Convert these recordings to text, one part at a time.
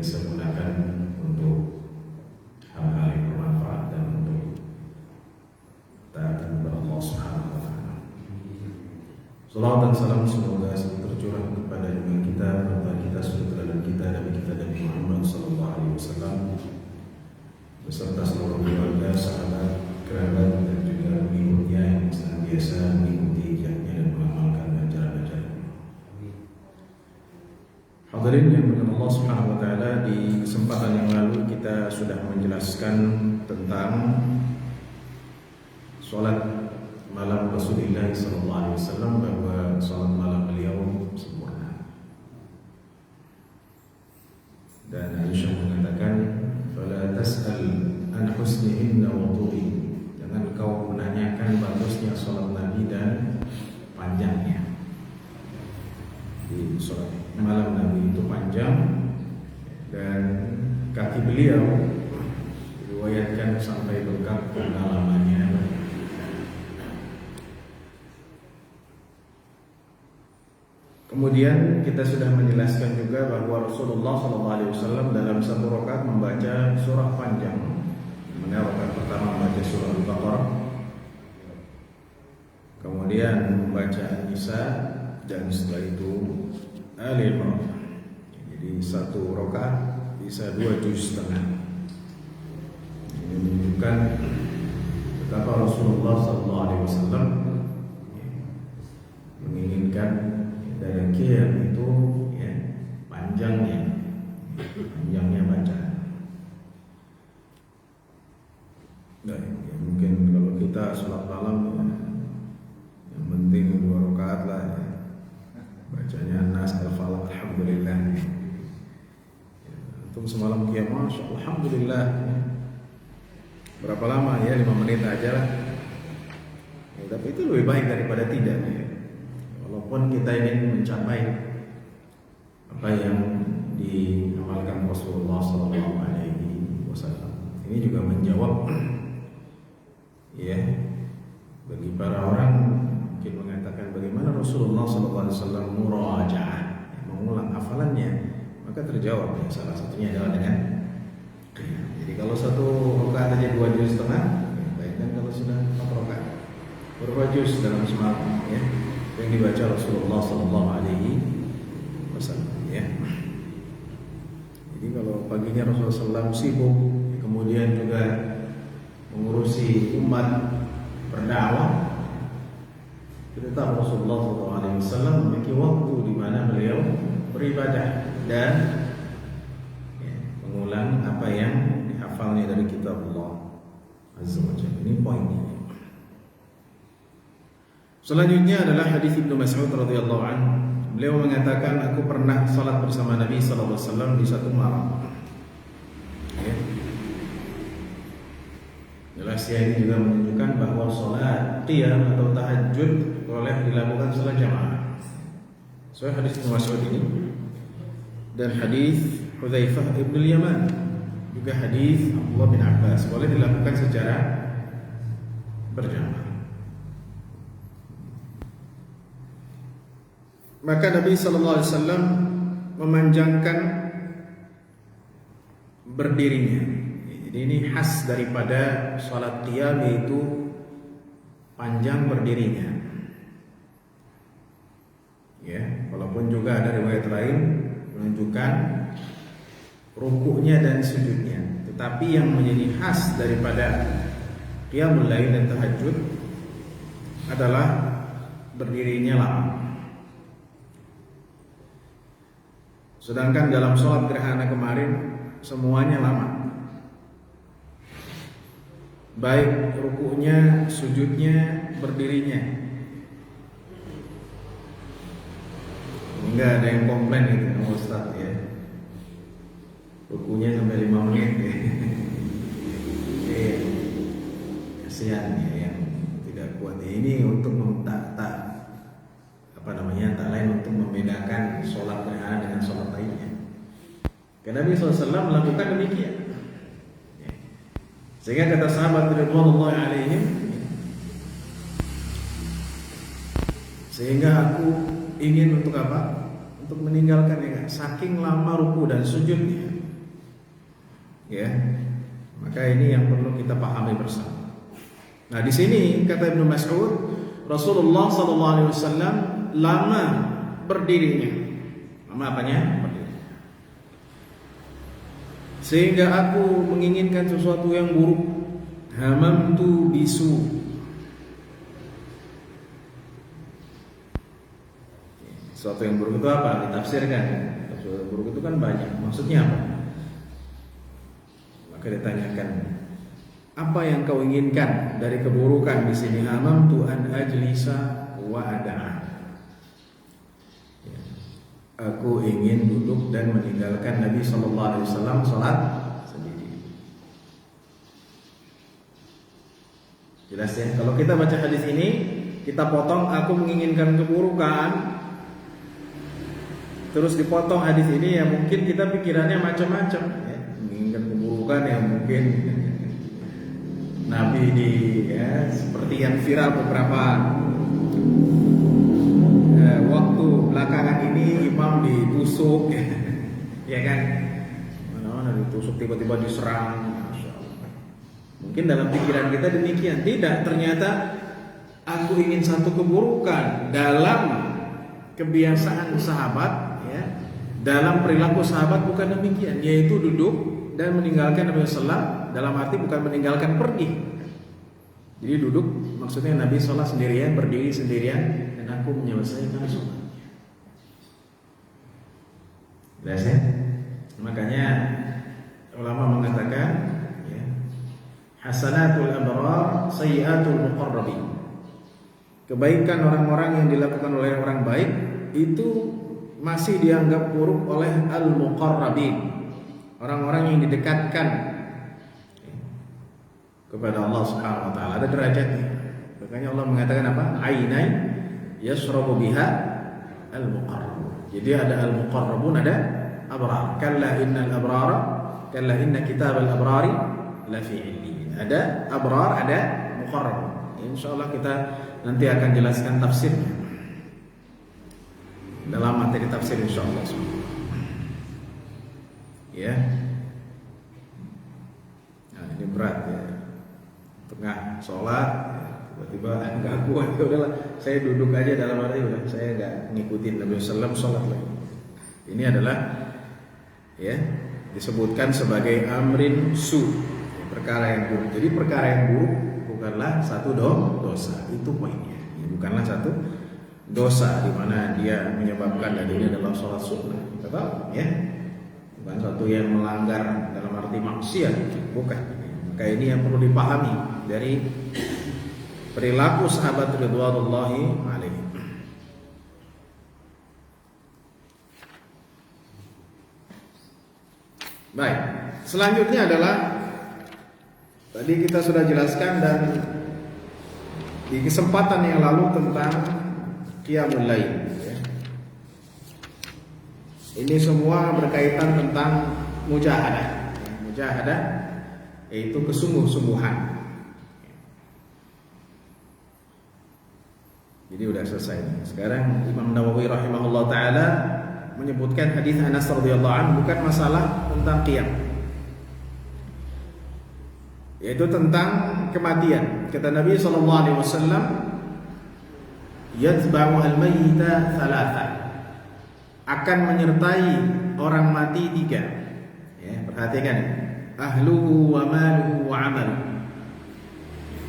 bisa gunakan untuk hal-hal yang bermanfaat dan untuk taat kepada Allah Subhanahu wa taala. Salawat dan salam semoga tercurah kepada junjungan kita, bapak kita, suri teladan kita, Nabi kita Nabi Muhammad sallallahu alaihi wasallam beserta seluruh keluarga, sahabat, kerabat dan juga pengikutnya yang senantiasa mengikuti jalannya dan mengamalkan ajaran-ajarannya. Hadirin yang berkenan Allah Subhanahu wa taala, di kesempatan yang lalu kita sudah menjelaskan tentang salat malam Rasulullah sallallahu alaihi wasallam, bahwa salat malam beliau sempurna. Dan Aisyah mengatakan, "Fala tas'al an husnihinna wa tulihinna." Jangan kau menanyakan bagusnya salat Nabi dan panjangnya. Di salat malam Nabi itu panjang, dan kaki beliau diriwayatkan sampai bengkak karena lamanya. Kemudian kita sudah menjelaskan juga bahwa Rasulullah SAW dalam satu rakaat membaca surah panjang. Mana rakaat pertama membaca surah Al-Baqarah, kemudian membaca An-Nisa, dan setelah itu Ali Imran. Jadi satu rakaat bisa 2 juz setengah. Ini menunjukkan betapa Rasulullah SAW menginginkan dari qiyam itu panjangnya bacaan. Nah, mungkin kalau kita sholat malam yang penting 2 rakaat lah ya. Bacanya Nas, Al-Falaq, Alhamdulillah. Untuk semalam qiyam, Masya Allah, Alhamdulillah. Berapa lama ya? 5 menit aja lah. Ya, tapi itu lebih baik daripada tidak ya. Walaupun kita ingin mencapai apa yang diamalkan Rasulullah SAW, ini juga menjawab ya bagi para orang mungkin mengatakan bagaimana Rasulullah SAW murajaah, mengulang hafalannya, maka terjawab ya, salah satunya adalah dengan qiyam. Jadi kalau satu rakaat aja 2 juz setengah, bayangkan kalau sudah 4 rakaat berapa juz dalam semalam ya yang dibaca Rasulullah SAW ya. Jadi kalau paginya Rasulullah SAW sibuk, kemudian juga mengurusi umat berdakwah, tetap Rasulullah SAW memiliki waktu di mana beliau beribadah dan mengulang apa yang dihafalnya dari kitab Allah Azza wa Jalla. Ini poinnya. Selanjutnya adalah hadis Ibnu Mas'ud radhiyallahu anhu. Beliau mengatakan, aku pernah salat bersama Nabi sallallahu alaihi wasallam di satu malam. Ya. Jelasnya ini juga menunjukkan bahwa salat qiyam atau tahajud boleh dilakukan salat jamaah. Soal hadis Ibnu Mas'ud ini dan hadis Hudzaifah bin Yaman, juga hadis Abdullah bin Abbas, boleh dilakukan secara berjamaah. Maka Nabi sallallahu alaihi wasallam memanjangkan berdirinya. Jadi ini khas daripada salat qiyam, yaitu panjang berdirinya. Ya, walaupun juga ada riwayat lain menunjukkan rukuknya dan sujudnya, tetapi yang menjadi khas daripada qiyamul lail dan tahajud adalah berdirinya lama. Sedangkan dalam sholat gerhana kemarin semuanya lama, baik rukuknya, sujudnya, berdirinya. Enggak ada yang komplain gitu, Ustaz ya. Rukuknya sampai 5 menit ya. Kasihan ya yang tidak kuat. Ini untuk tak lain untuk membedakan sholat gerhana dengan sholat lainnya. Karena Nabi SAW melakukan demikian. Sehingga kata sahabat radhiyallahu alaihim, sehingga aku ingin untuk apa? Untuk meninggalkan ya, saking lama ruku dan sujudnya, Ya. Maka ini yang perlu kita pahami bersama. Nah, di sini kata Ibnu Mas'ud, Rasulullah SAW lama berdirinya. Lama apanya? Berdiri. Sehingga aku menginginkan sesuatu yang buruk. Hamamtu bisu. Sesuatu yang buruk itu apa? Ditafsirkan. Sesuatu yang buruk itu kan banyak. Maksudnya apa? Maka ditanyakan, apa yang kau inginkan dari keburukan di sini? Hamamtu an ajlisa wa ada'a. Aku ingin duduk dan meninggalkan Nabi SAW salat sendiri. Jelas ya? Kalau kita baca hadis ini, kita potong aku menginginkan keburukan, terus dipotong hadis ini, ya mungkin kita pikirannya macam-macam ya. Menginginkan keburukan yang mungkin Nabi seperti yang viral beberapa waktu belakangan ini, imam ditusuk ya kan, mana-mana ditusuk, tiba-tiba diserang. Masya Allah. Mungkin dalam pikiran kita demikian. Tidak, ternyata aku ingin satu keburukan dalam kebiasaan sahabat. Dalam perilaku sahabat bukan demikian, yaitu duduk dan meninggalkan Nabi SAW, dalam arti bukan meninggalkan pergi. Jadi duduk maksudnya Nabi SAW sendirian, berdiri sendirian, dan aku menyelesaikan sholatnya. Jelas ya? Makanya ulama mengatakan ya, hasanatul abrar sayyiatul muqarrabin. Kebaikan orang-orang yang dilakukan oleh orang baik itu masih dianggap buruk oleh al-muqarrabin, orang-orang yang didekatkan kepada Allah Subhanahu wa taala. Ada derajatnya. Makanya Allah mengatakan apa? Ainai yashrabu biha al-muqarrabun. Jadi ada al-muqarrabun, ada abrar. Kalla inna kitabal abrari lafi illiyin. Ada abrar, ada muqarrabun. Insyaallah kita nanti akan jelaskan tafsirnya dalam materi tafsir insyaallah. Ya. Nah, ini berat ya. Tengah sholat tiba-tiba enggak kuat, ya udahlah saya duduk aja, dalam arti udah saya enggak ngikutin Nabi sallallahu sholat lagi. Ini adalah ya disebutkan sebagai amrin su, perkara yang buruk. Jadi perkara yang buruk bukanlah satu dosa, itu poinnya. Bukanlah satu dosa di mana dia menyebabkan adanya dalam sholat sunnah, tetap ya, bukan satu yang melanggar dalam arti maksiat, bukan. Maka ini yang perlu dipahami dari perilaku sahabat ridwanullahi alaihi. Baik, selanjutnya adalah tadi kita sudah jelaskan dan di kesempatan yang lalu tentang qiyamul lail ya. Ini semua berkaitan tentang mujahadah. Mujahadah yaitu kesungguh-sungguhan. Jadi udah selesai. Sekarang Imam Nawawi rahimahullah taala menyebutkan hadis Anas radhiyallahu anhu, bukan masalah tentang qiyam, yaitu tentang kematian. Kata Nabi SAW, yatba'u al-mayyita thalatha, akan menyertai orang mati tiga ya, perhatikan, ahluhu wa maluhu wa amaluhu.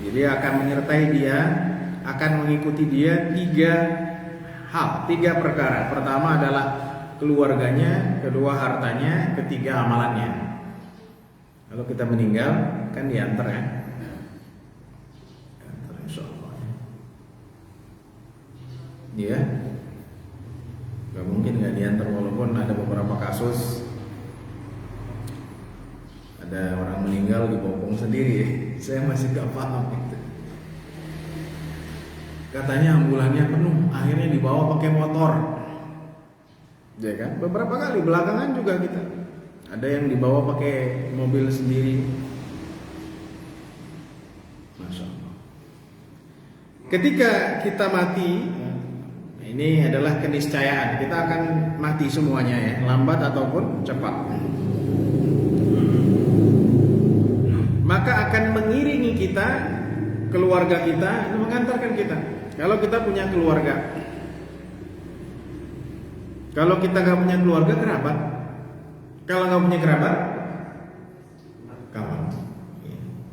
Jadi akan menyertai dia, akan mengikuti dia tiga hal, tiga perkara. Pertama adalah keluarganya, kedua hartanya, ketiga amalannya. Kalau kita meninggal kan diantar ya, diantar insyaallah. Iya, gak mungkin gak diantar, walaupun ada beberapa kasus ada orang meninggal dibopong sendiri. Saya masih gak paham itu. Katanya ambulannya penuh, akhirnya dibawa pakai motor. Ya kan? Beberapa kali belakangan juga kita ada yang dibawa pakai mobil sendiri. Masya Allah. Ketika kita mati, ini adalah keniscayaan, kita akan mati semuanya ya, lambat ataupun cepat. maka akan mengiringi kita, keluarga kita, mengantarkan kita. Kalau kita punya keluarga, kalau kita nggak punya keluarga, kerabat. Kalau nggak punya kerabat, kawan.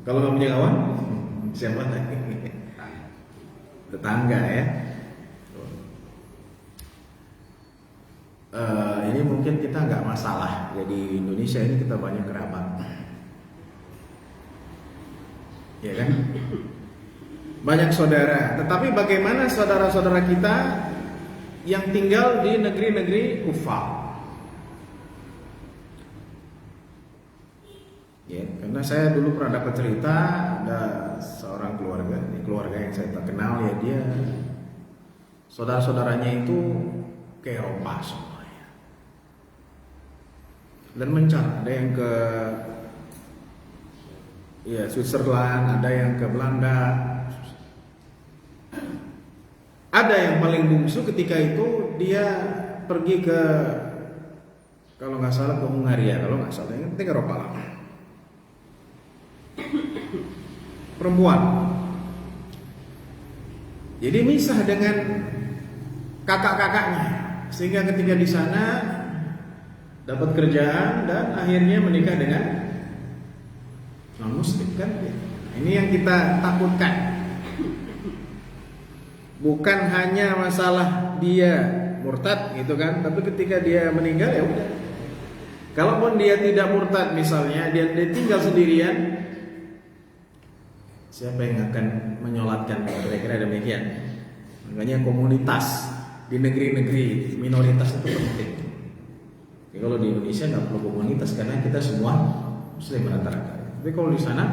Kalau nggak punya kawan, siapa lagi? Tetangga ya. Ini mungkin kita nggak masalah. Jadi Indonesia ini kita banyak kerabat, ya kan? Banyak saudara. Tetapi bagaimana saudara-saudara kita yang tinggal di negeri-negeri kufar? Ya, karena saya dulu pernah dapat cerita ada seorang keluarga yang saya tak kenal, ya dia saudara-saudaranya itu ke Eropa semuanya dan mencar. Ada yang ke Switzerland, ada yang ke Belanda, ada yang paling bungsu ketika itu dia pergi ke, kalau nggak salah ke Hungaria, kalau nggak salah yang penting Eropa lah. Perempuan. Jadi misah dengan kakak-kakaknya, sehingga ketika di sana dapat kerjaan dan akhirnya menikah dengan non-muslim kan? Ini yang kita takutkan. Bukan hanya masalah dia murtad gitu kan, tapi ketika dia meninggal ya udah. Kalaupun dia tidak murtad misalnya, dia tinggal sendirian, siapa yang akan menyolatkan? Kira-kira demikian. Makanya komunitas di negeri-negeri minoritas itu penting. Ya, kalau di Indonesia nggak perlu komunitas karena kita semua muslim rata-rata. Tapi kalau di sana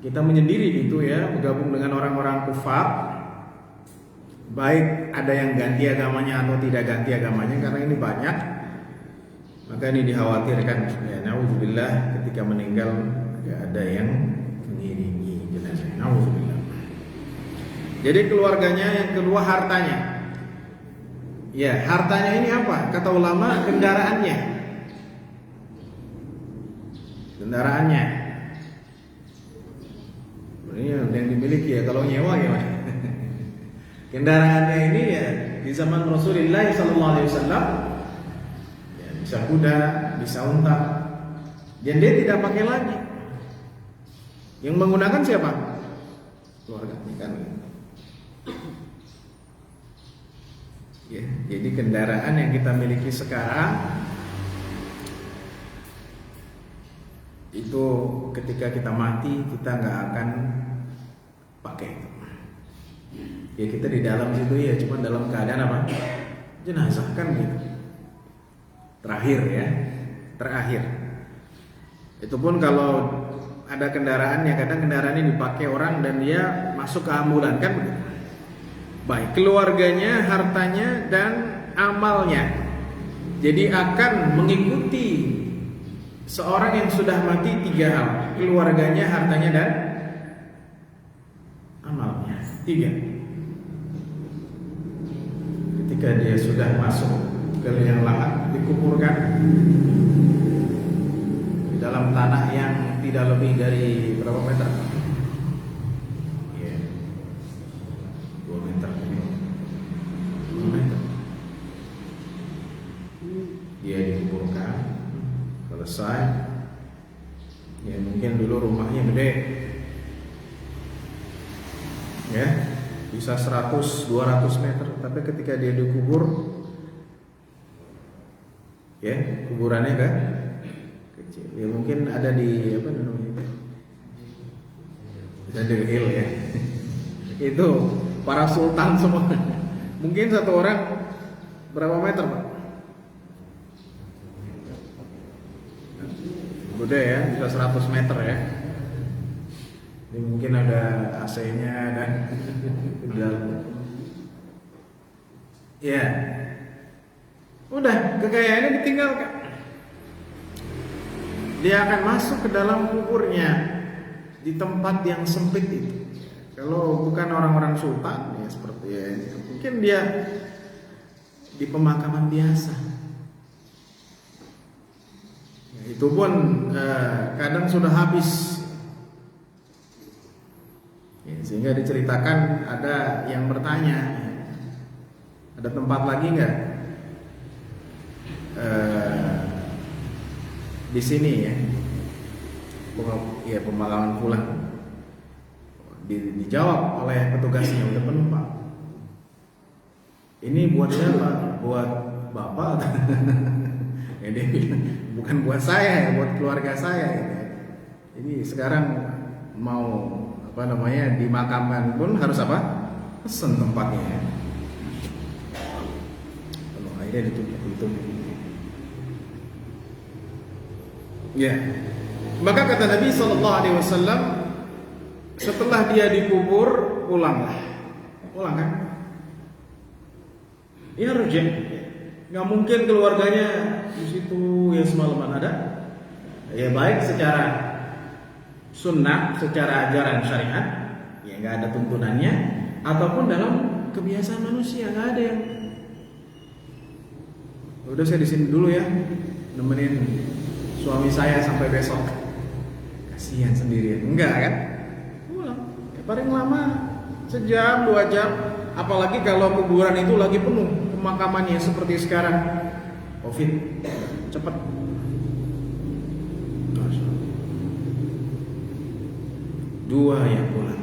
kita menyendiri gitu ya, bergabung dengan orang-orang kufar, baik ada yang ganti agamanya atau tidak ganti agamanya, karena ini banyak, maka ini dikhawatirkan ya, naudzubillah, ketika meninggal nggak ada yang mengiringi jenazah. Naudzubillah. Jadi keluarganya, yang kedua hartanya. Ya, hartanya ini apa? Kata ulama, kendaraannya. Kendaraannya. Ini yang dimiliki ya, kalau nyewa gimana? Kendaraannya ini ya di zaman Rasulullah SAW, ya, bisa kuda, bisa unta, dan dia tidak pakai lagi. Yang menggunakan siapa? Keluarga kan. Ya, jadi kendaraan yang kita miliki sekarang itu ketika kita mati kita nggak akan pakai. Ya kita di dalam situ ya cuma dalam keadaan apa? Jenazah kan gitu. Terakhir ya, terakhir. Itu pun kalau ada kendaraan, ya kadang kendaraan ini dipakai orang dan dia masuk ke ambulan kan begitu. Baik keluarganya, hartanya, dan amalnya. Jadi akan mengikuti seorang yang sudah mati tiga hal: keluarganya, hartanya, dan amalnya. Tiga. Ketika dia sudah masuk ke liang lahat, dikuburkan di dalam tanah yang tidak lebih dari berapa meter? Dia dikuburkan, selesai. Ya mungkin dulu rumahnya gede, ya bisa 100-200 meter, tapi ketika dia dikubur, ya kuburannya kan kecil. Ya mungkin ada di apa namanya, ada di hill ya. Itu para sultan semua. Mungkin satu orang berapa meter Pak? Gede ya, bisa 100 meter ya. Ini mungkin ada AC-nya dan ya. Udah, kekayaannya ditinggalkan. Dia akan masuk ke dalam kuburnya di tempat yang sempit itu. Kalau bukan orang-orang sultan ya seperti ya, mungkin dia di pemakaman biasa. Itu pun kadang sudah habis sehingga diceritakan ada yang bertanya, ada tempat lagi nggak di sini ya? Pemakaman pulang. Dijawab oleh petugasnya, udah penuh Pak. Ini buat siapa? Buat Bapak? Ya, dia bilang, bukan buat saya, ya, buat keluarga saya. Gitu. Jadi sekarang mau dimakamkan pun harus apa? Pesen tempatnya. Ya. Kalau akhirnya ditutup. Ya. Maka kata Nabi SAW, setelah dia dikubur, pulanglah. Pulang kan? Ya rujak. Nggak mungkin keluarganya di situ ya semalaman ada. Ya baik secara sunnah, secara ajaran syariat, ya nggak ada tuntunannya, ataupun dalam kebiasaan manusia nggak ada yang. Udah saya di sini dulu ya, nemenin suami saya sampai besok. Kasihan sendirian, enggak kan? Pulang. Ya, paling lama sejam 2 jam. Apalagi kalau kuburan itu lagi penuh pemakamannya seperti sekarang COVID, cepat. Dua yang pulang,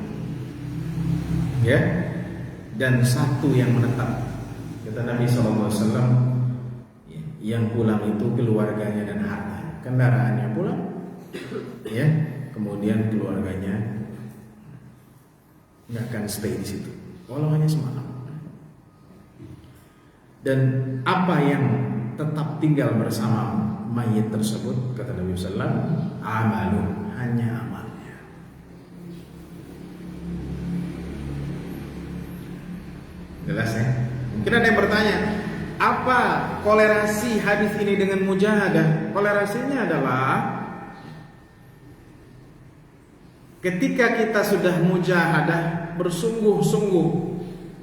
ya, dan satu yang menetap. Kata Nabi SAW, yang pulang itu keluarganya dan harta, kendaraannya pulang, ya, kemudian keluarganya nggak akan stay di situ, walau hanya semalam. Dan apa yang tetap tinggal bersama mayit tersebut, kata Nabi SAW, amalun, hanya amalnya. Jelas ya? Mungkin ada yang bertanya, apa kolerasi hadis ini dengan mujahadah? Kolerasinya adalah ketika kita sudah mujahadah, bersungguh-sungguh,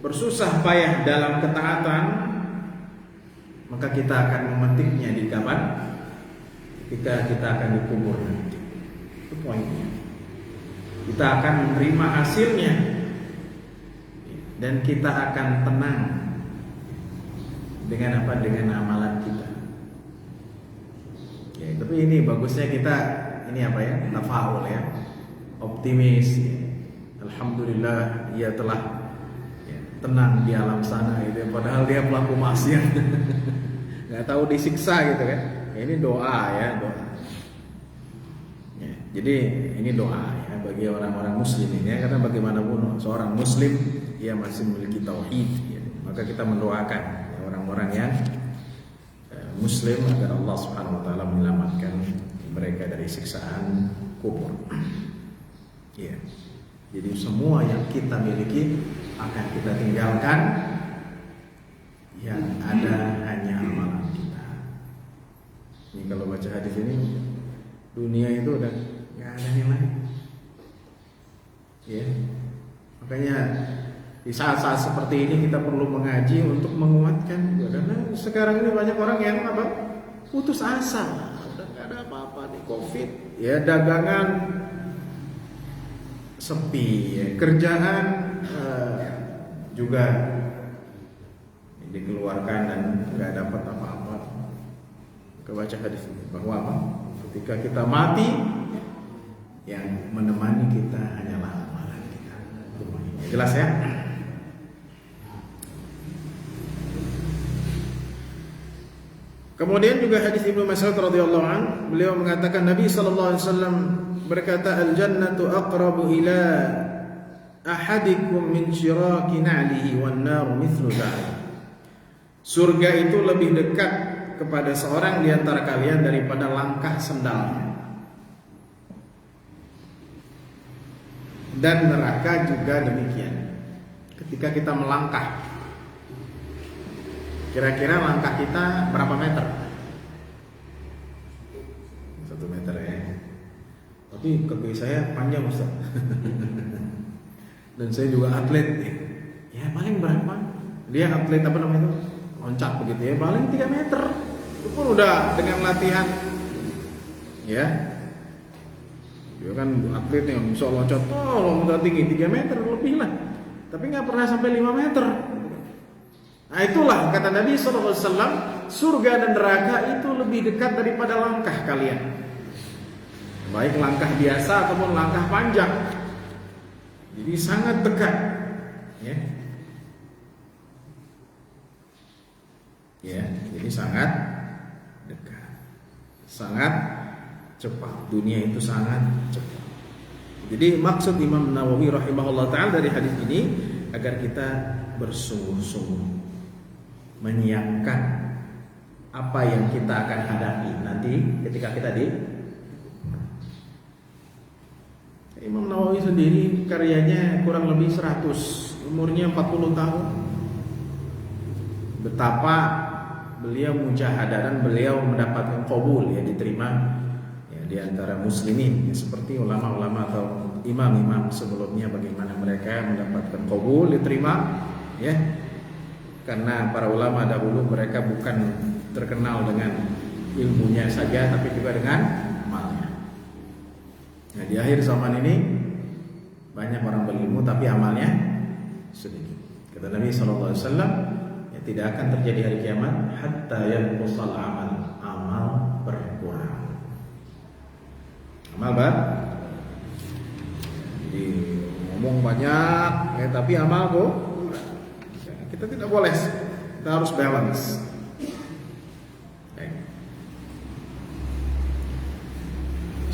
bersusah payah dalam ketaatan, maka kita akan memetiknya di kapan? Ketika kita akan dikubur nanti. Itu poinnya. Kita akan menerima hasilnya dan kita akan tenang dengan apa? Dengan amalan kita. Ya, tapi ini bagusnya kita ini apa ya? Tafaul ya. Optimis. Ya. Alhamdulillah ia telah tenang di alam sana gitu. Padahal dia pelaku maksiat. Nggak tahu disiksa gitu kan. Ya, ini doa ya, doa. Ya, jadi ini doa ya bagi orang-orang muslim ini ya, karena bagaimanapun seorang muslim ia masih memiliki tauhid ya. Maka kita mendoakan ya, orang-orang yang muslim agar Allah Subhanahu wa taala menyelamatkan mereka dari siksaan kubur. Ya. Jadi semua yang kita miliki akan kita tinggalkan, yang ada hanya amalan kita. Ini kalau baca hadis ini, dunia itu udah nggak ada nilai. Ya, makanya di saat-saat seperti ini kita perlu mengaji untuk menguatkan. Karena sekarang ini banyak orang yang apa? Putus asa, udah nggak ada apa-apa nih COVID. Ya dagangan sepi, ya. Kerjaan juga dikeluarkan dan nggak dapat apa-apa. Kebaca hadis ini bahwa apa? Ketika kita mati, yang menemani kita hanyalah amalan kita. Jelas ya? Kemudian juga hadis Ibnu Mas'ud radhiyallahu an, beliau mengatakan Nabi sallallahu alaihi wasallam berkata, al-jannatu aqrabu ila ahadikum min syiraki na'lihi wan naru mithlu dzalik. Surga itu lebih dekat kepada seorang di antara kalian daripada langkah sendalnya. Dan neraka juga demikian. Ketika kita melangkah, kira-kira langkah kita berapa meter? 1 meter ya. Tapi kaki saya panjang Ustaz. Dan saya juga atlet. Ya paling berapa? Dia atlet apa namanya itu? Loncat begitu ya, paling 3 meter. Itu pun udah dengan latihan. Ya. Dia kan atlet yang bisa loncat, loncat tinggi 3 meter lebih lah, tapi nggak pernah sampai 5 meter. Nah itulah kata Nabi SAW, surga dan neraka itu lebih dekat daripada langkah kalian, baik langkah biasa ataupun langkah panjang. Jadi sangat dekat, ya. Ya, jadi sangat dekat, sangat cepat. Dunia itu sangat cepat. Jadi maksud Imam Nawawi rahimahullah ta'ala dari hadis ini agar kita bersungguh-sungguh menyiapkan apa yang kita akan hadapi nanti ketika kita di Imam Nawawi sendiri karyanya kurang lebih 100, umurnya 40 tahun. Betapa beliau mujahadah dan beliau mendapatkan qabul, ya, diterima ya, di antara muslimin, ya, seperti ulama-ulama atau imam-imam sebelumnya bagaimana mereka mendapatkan qabul, diterima, ya. Karena para ulama dahulu mereka bukan terkenal dengan ilmunya saja tapi juga dengan amalnya. Nah, di akhir zaman ini banyak orang berilmu tapi amalnya sedikit. Kata Nabi SAW, ya, tidak akan terjadi hari kiamat hatta yanqusal amal berkurang. Amal jadi ngomong banyak, ya, tapi amal kok kita tidak boleh, kita harus balance.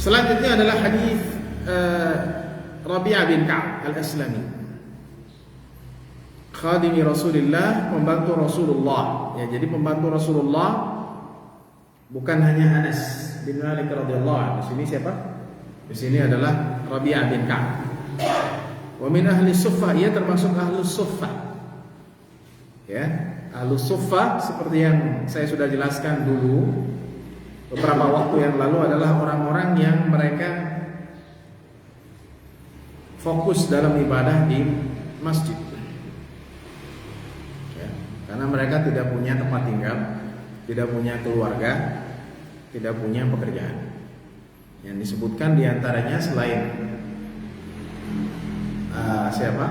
Selanjutnya adalah hadis Rabi'ah bin Ka'ab al-Aslami, khadimi Rasulullah, pembantu Rasulullah. Ya, jadi pembantu Rasulullah bukan hanya Anas bin Malik radhiyallahu anhu. Di sini siapa? Di sini adalah Rabi'ah bin Ka'ab. Wa min ahli suffah, ia termasuk ahlus suffah. Ya, ahlus suffah seperti yang saya sudah jelaskan dulu beberapa waktu yang lalu adalah orang-orang yang mereka fokus dalam ibadah di masjid, ya, karena mereka tidak punya tempat tinggal, tidak punya keluarga, tidak punya pekerjaan. Yang disebutkan diantaranya selain siapa?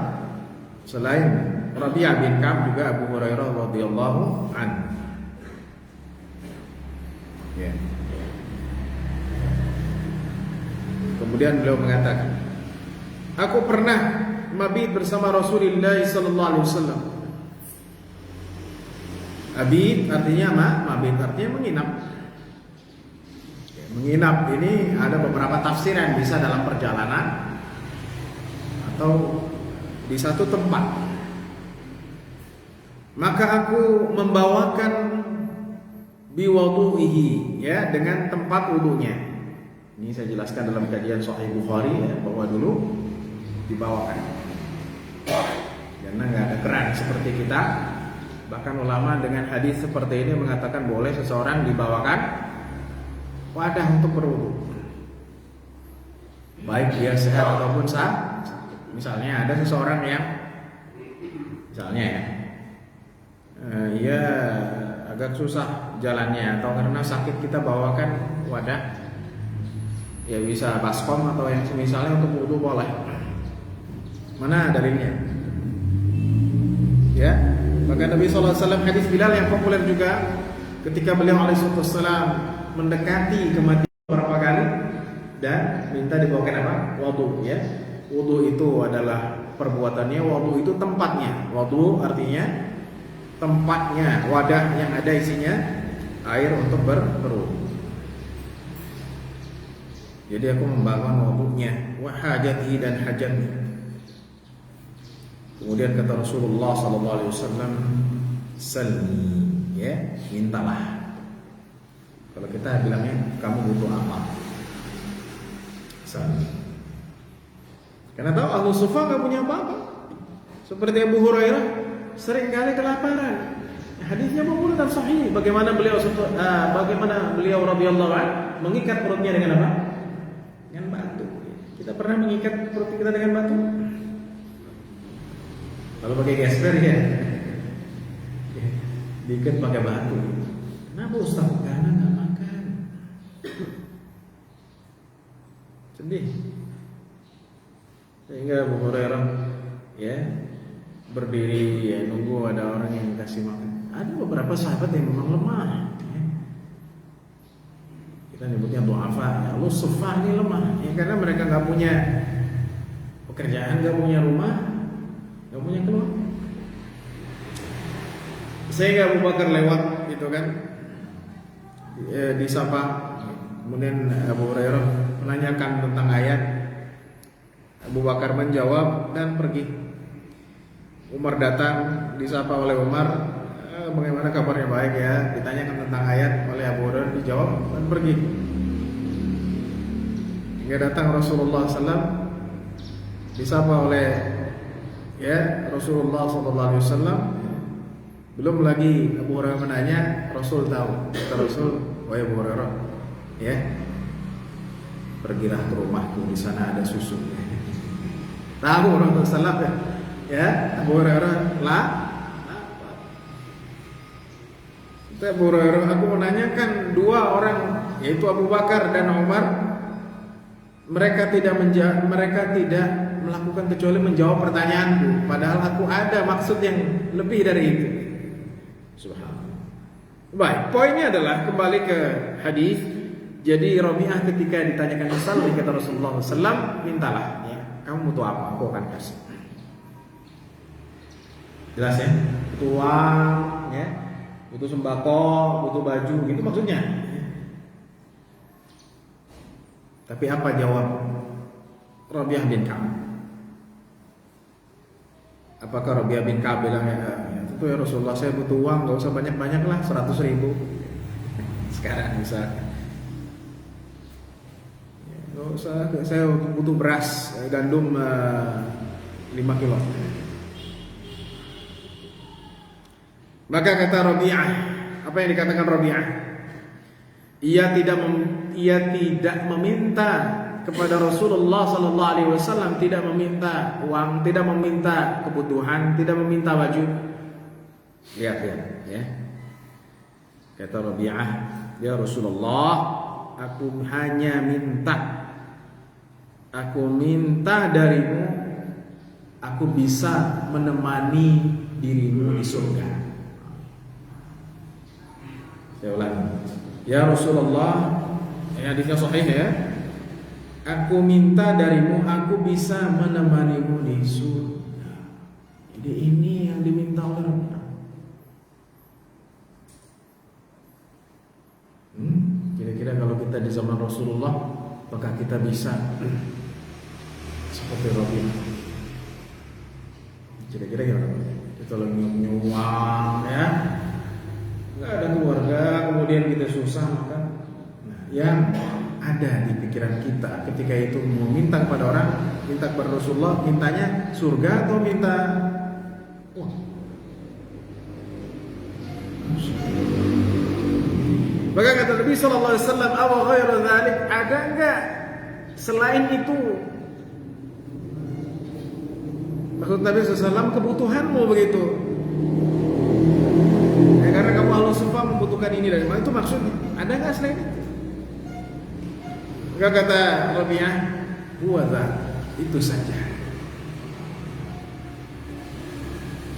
Selain Rabi'ah bin Ka'ab juga Abu Hurairah radhiyallahu anhu. Ya. Kemudian beliau mengatakan, aku pernah mabit bersama Rasulullah sallallahu alaihi wasallam. Abid artinya apa? Mabit artinya menginap. Menginap ini ada beberapa tafsiran, bisa dalam perjalanan atau di satu tempat. Maka aku membawakan biwudu'ihi, ya, dengan tempat wudunya. Ini saya jelaskan dalam kajian Sahih Bukhari, ya, bahwa dulu dibawakan karena nggak ada keran seperti kita. Bahkan ulama dengan hadis seperti ini mengatakan boleh seseorang dibawakan wadah untuk berwudu, baik dia sehat ataupun sakit. Misalnya ada seseorang yang misalnya ya agak susah jalannya atau karena sakit, kita bawakan wadah, ya bisa baskom atau yang semisalnya untuk wudu boleh. Mana dalilnya? Ya, maka Nabi SAW hadis Bilal yang populer juga ketika beliau alaihissalam mendekati kematian beberapa kali dan minta dibawakan apa? Wudu, ya. Wudu itu adalah perbuatannya, wudu itu tempatnya. Wudu artinya tempatnya, wadah yang ada isinya air untuk berwudu. Jadi aku membangun wudunya, wa hajatihi, dan hajatnya. Kemudian kata Rasulullah SAW, salni, ya, mintalah. Kalau kita bilangnya kamu butuh apa? Salni. Karena tahu ahlu sufa gak punya apa-apa. Seperti Abu Hurairah seringkali kelaparan. Hadisnya populer dan sahih. Bagaimana beliau radhiyallahu anhu mengikat perutnya dengan apa? Dengan batu. Kita pernah mengikat perut kita dengan batu? Kalau pakai gesper, ya, diikat pakai batu. Kenapa Ustaz? Karena nggak makan. Sedih. Sehingga Abu Hurairah ya berdiri ya nunggu ada orang yang kasih makan. Ada beberapa sahabat yang memang lemah. Ya. Kita nyebutnya du'afa. Ya, Allah sufah ini lemah. Ya, karena mereka nggak punya pekerjaan, nggak punya rumah, nggak punya keluarga. Sehingga Abu Bakar lewat gitu kan, disapa. Kemudian Abu Hurairah menanyakan tentang ayat. Abu Bakar menjawab dan pergi. Umar datang, disapa oleh Umar, bagaimana kabarnya, baik ya. Ditanyakan tentang ayat oleh Abu Hurairah, dijawab dan pergi. Hingga datang Rasulullah SAW, disapa oleh ya Rasulullah SAW. Belum lagi Abu Hurairah menanya, Rasul tahu. Kata Rasul, wahai Abu Hurairah, ya pergilah ke rumahku, di sana ada susu. Tahu Rasulullah SAW ya Abu Hurairah lah. Abu Hurairah, aku menanyakan dua orang, yaitu Abu Bakar dan Umar. Mereka tidak melakukan kecuali menjawab pertanyaanku, padahal aku ada maksud yang lebih dari itu. Subhanallah. Baik, poinnya adalah kembali ke hadis. Jadi Rabi'ah ketika ditanyakan misal, kata Rasulullah SAW, mintalah ya, kamu butuh apa, aku akan kasih. Jelas ya? Butuh uang ya, butuh sembako, butuh baju, gitu maksudnya. Tapi apa jawab Rabi'ah bin Ka'ab? Apakah Rabi'ah bin Ka'ab bilang itu ya Rasulullah, saya butuh uang, gak usah banyak-banyak lah, 100.000 sekarang bisa. Gak usah, saya butuh beras, gandum 5 kilo. Maka kata Rabi'ah, apa yang dikatakan Rabi'ah? Ia tidak meminta kepada Rasulullah sallallahu alaihi wasallam, tidak meminta uang, tidak meminta kebutuhan, tidak meminta baju. Lihat ya. Kata Rabi'ah, ya Rasulullah, aku hanya minta darimu, aku bisa menemani dirimu di surga. Saya ulangi. Ya Rasulullah, hadisnya sahih ya. Aku minta darimu, aku bisa menemanimu di surga. Jadi ini yang diminta oleh Rabbana. Kira-kira kalau kita di zaman Rasulullah, apakah kita bisa seperti Rabi'ah? Kira-kira gimana? Kita lagi punya uang ya, nggak ada keluarga, kemudian kita susah makan. Nah, yang ada di pikiran kita ketika itu mau minta kepada orang, minta kepada Rasulullah, mintanya surga atau minta uang? Maka kata Nabi sallallahu alaihi wasallam, "Aw ghairu dzalik?" Ada enggak selain itu? Maksud Nabi sallallahu alaihi wasallam, kebutuhanmu begitu. Ya, karena kamu Allah sufa membutuhkan ini dari mana, itu maksudnya. Ada enggak selain itu? Maka kata Rabi'ah, "Huwa dzak." Itu saja.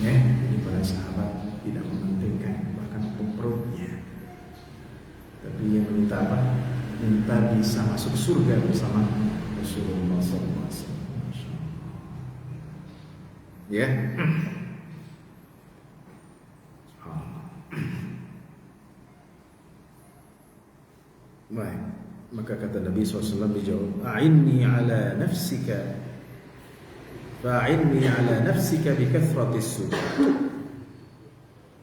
Ya, ini para sahabat tidak mementingkan bahkan untuk perutnya. Tapi yang minta apa? Minta bisa masuk surga bersama Rasulullah SAW. Ya. Baik. Maka kata Nabi SAW dijawab, "A'inni ala nafsika, fa'inni ala nafsika bi kathratis sujud."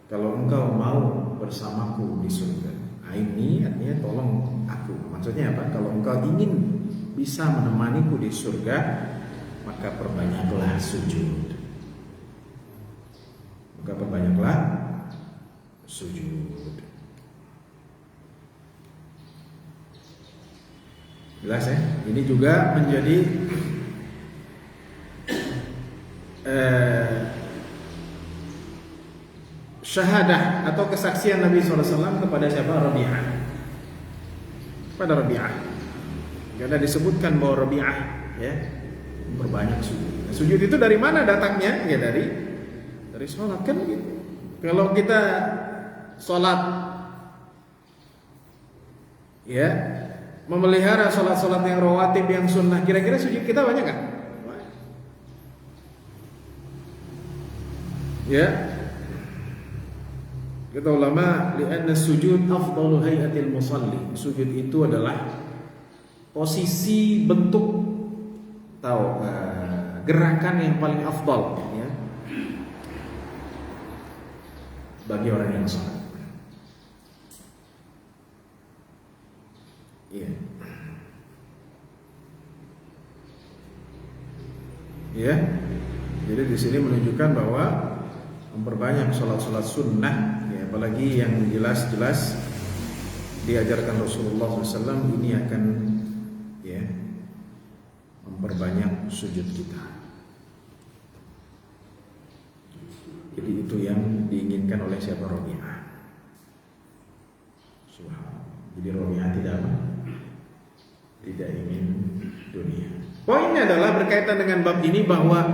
Kalau engkau mau bersamaku di surga, ini artinya tolong aku. Maksudnya apa? Kalau engkau ingin bisa menemaniku di surga, maka perbanyaklah sujud. Maka perbanyaklah sujud. Jelas ya? Ini juga menjadi syahadah atau kesaksian Nabi SAW kepada siapa? Rabi'ah. Pada Rabi'ah. Karena disebutkan bahwa Rabi'ah ya memperbanyak sujud. Nah, sujud itu dari mana datangnya? Ya dari sholat kan gitu. Kalau kita sholat ya memelihara sholat-sholat yang rawatib yang sunnah, kira-kira sujud kita banyak nggak? Ya, kata ulama, li'anna sujud afdalu hayatil musalli. Sujud itu adalah posisi bentuk gerakan yang paling afdal ya bagi orang yang sholat. Iya. Ya. Jadi di sini menunjukkan bahwa memperbanyak sholat-sholat sunnah, ya, apalagi yang jelas-jelas diajarkan Rasulullah SAW, ini akan ya memperbanyak sujud kita. Jadi itu yang diinginkan oleh siapa? Rabi'ah. Jadi Rabi'ah tidak ingin dunia. Poinnya adalah berkaitan dengan bab ini bahwa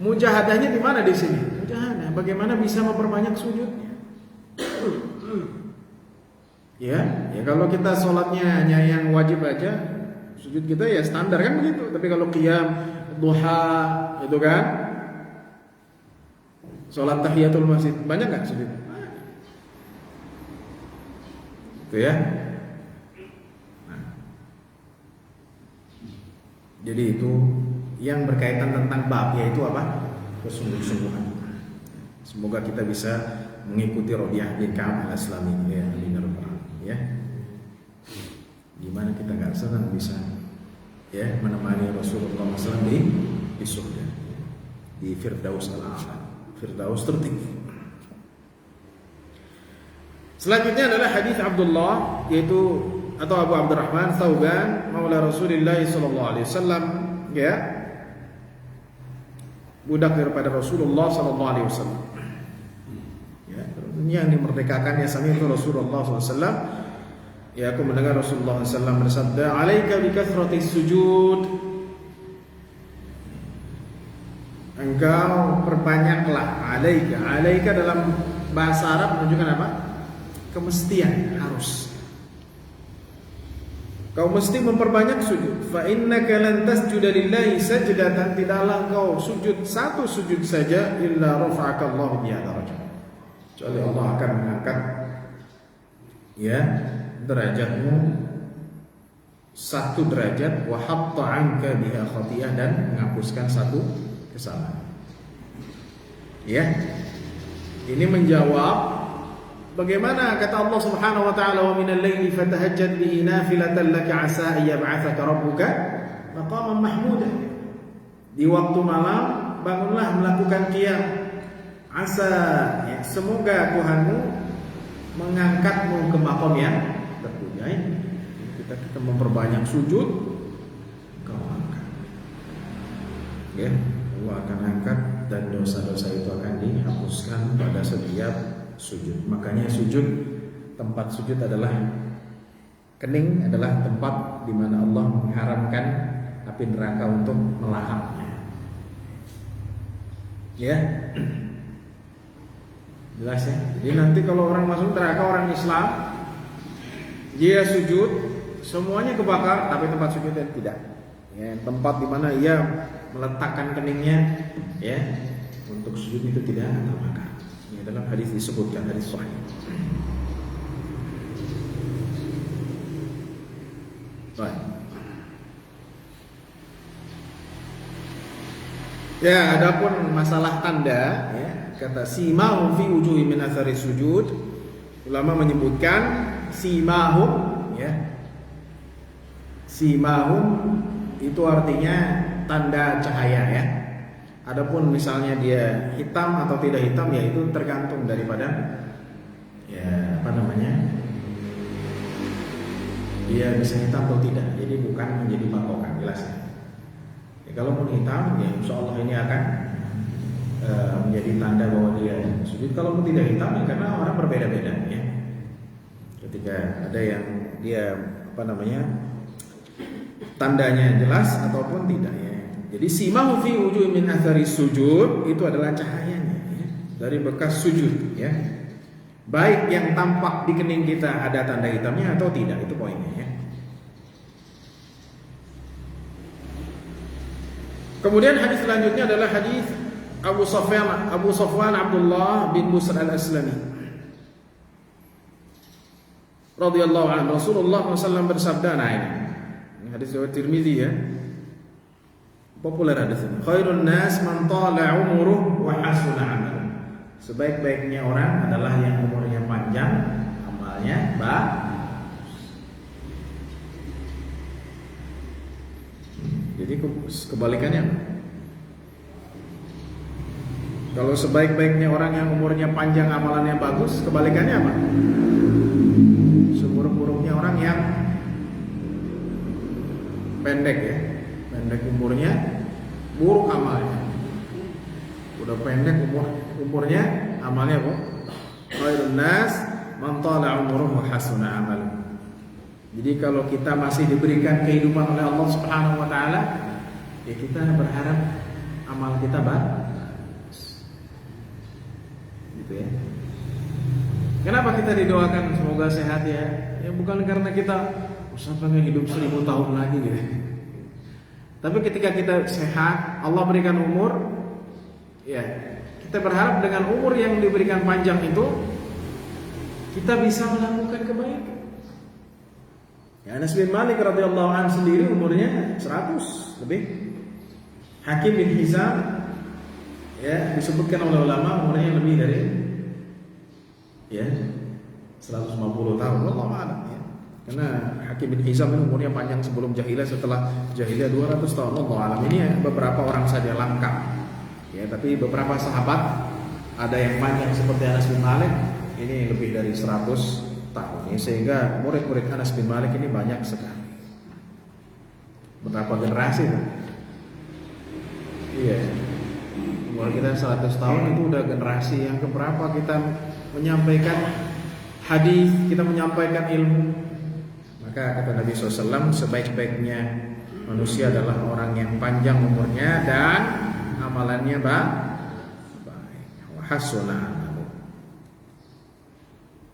mujahadahnya di mana di sini? Mujahadah, bagaimana bisa memperbanyak sujudnya? Ya kalau kita sholatnya hanya yang wajib aja, sujud kita ya standar kan begitu. Tapi kalau qiyam, duha, itu kan, sholat tahiyatul masjid, banyak nggak sujud? Itu ya. Jadi itu yang berkaitan tentang bab, yaitu apa? Kesungguh-sungguhan. Semoga kita bisa mengikuti Rabi'ah bin Ka'ab al-Aslami ya. Gimana kita nggak senang bisa ya menemani Rasulullah SAW di surga, di Firdaus al-A'la, Firdaus tertinggi. Selanjutnya adalah hadis Abdullah, yaitu atau Abu Abdurrahman Thauban maula Rasulullah sallallahu alaihi wasallam, ya, budak daripada Rasulullah sallallahu alaihi wasallam. Ya, yang dimerdekakan ya sami itu Rasulullah sallallahu alaihi wasallam. Ya, aku mendengar Rasulullah sallallahu alaihi wasallam bersabda, "Alaika bi kathratis sujud." Engkau perbanyaklah, alaika dalam bahasa Arab menunjukkan apa? Kemestian, harus. Kau mesti memperbanyak sujud. Fa innaka lan tasjuda lillahi sajdatan, tidaklah kau sujud satu sujud saja illa rafa'aka Allah biha darajah. Kecuali Allah akan mengangkat ya derajatmu satu derajat, wa hatta 'anka biha khati'ah, dan menghapuskan satu kesalahan. Ya. Ini menjawab bagaimana kata Allah Subhanahu wa taala, wa minal laili fatahajjad bihi nafilatan laka 'asa ay yab'atsaka rabbuka maqaman mahmuda. Di waktu malam bangunlah melakukan qiyam, asa ya, semoga Tuhanmu mengangkatmu ke maqam yang terpuja. Kita memperbanyak sujud, kau angkat. Ya, Allah akan angkat dan dosa-dosa itu akan dihapuskan pada setiap sujud. Makanya sujud, tempat sujud adalah kening, adalah tempat di mana Allah mengharamkan api neraka untuk melahapnya. Ya, jelas ya. Jadi nanti kalau orang masuk neraka, orang Islam, dia sujud, semuanya kebakar, tapi tempat sujudnya tidak. Ya, tempat di mana ia meletakkan keningnya, ya, untuk sujud itu tidak terbakar. Dalam hadis disebutkan, hadis sahih. Baik. Ya, adapun masalah tanda, ya, kata simahum fi wujuhi min athari sujud. Ulama menyebutkan simahum, ya. Simahum itu artinya tanda cahaya, ya. Adapun misalnya dia hitam atau tidak hitam, ya itu tergantung daripada ya apa namanya, dia bisa hitam atau tidak. Jadi bukan menjadi patokan, jelas ya. Ya kalau pun hitam, ya insya Allah ini akan menjadi tanda bahwa dia sujud. Kalau pun tidak hitam, ya karena orang berbeda-beda ya. Ketika ada yang dia apa namanya tandanya jelas ataupun tidak ya. Jadi simahu fi wujuh min athari sujud itu adalah cahayanya ya, dari bekas sujud ya. Baik yang tampak di kening kita ada tanda hitamnya atau tidak, itu poinnya ya. Kemudian hadis selanjutnya adalah hadis Abu Safwan Abdullah bin Busr al-Aslami radhiyallahu anhu. Rasulullah SAW bersabda, nah ini hadis riwayat Tirmizi ya. Populer hadis ini. Khairun nas man tala umuruh wa hasuna amaluh. Sebaik-baiknya orang adalah yang umurnya panjang, amalnya bagus. Jadi kebalikannya. Kalau sebaik-baiknya orang yang umurnya panjang, amalannya bagus, kebalikannya apa? Seburuk-buruknya orang yang pendek ya, pendek umurnya, buruk amalnya. Udah pendek umurnya, amalnya apa? Khairun nas man tala umuruhu wa hasuna amaluh. Jadi kalau kita masih diberikan kehidupan oleh Allah Subhanahu wa taala, ya kita berharap amal kita bagus. Gitu ya. Kenapa kita didoakan semoga sehat ya? Ya bukan karena kita pengen hidup 1000 tahun lagi gitu. Tapi ketika kita sehat, Allah berikan umur, ya kita berharap dengan umur yang diberikan panjang itu kita bisa melakukan kebaikan. Ya, Anas bin Malik radhiyallahu anhu sendiri umurnya 100 lebih. Hakim bin Hizam ya disebutkan oleh ulama umurnya lebih dari ya 150 tahun. Wallahu a'lam ya. Karena Hakim bin Hizam ini umurnya panjang sebelum jahiliyah, setelah jahiliyah 200 tahun. Wallahu a'lam. Ini beberapa orang saja lengkap. Ya, tapi beberapa sahabat ada yang panjang seperti Anas bin Malik ini lebih dari 100 tahun ya, sehingga murid-murid Anas bin Malik ini banyak sekali. Berapa generasi kan? Iya. Umur kita 100 tahun itu udah generasi yang keberapa kita menyampaikan hadis, kita menyampaikan ilmu. Maka kata Nabi SAW, sebaik-baiknya manusia adalah orang yang panjang umurnya dan amalannya baik. Wa hasuna amaluh.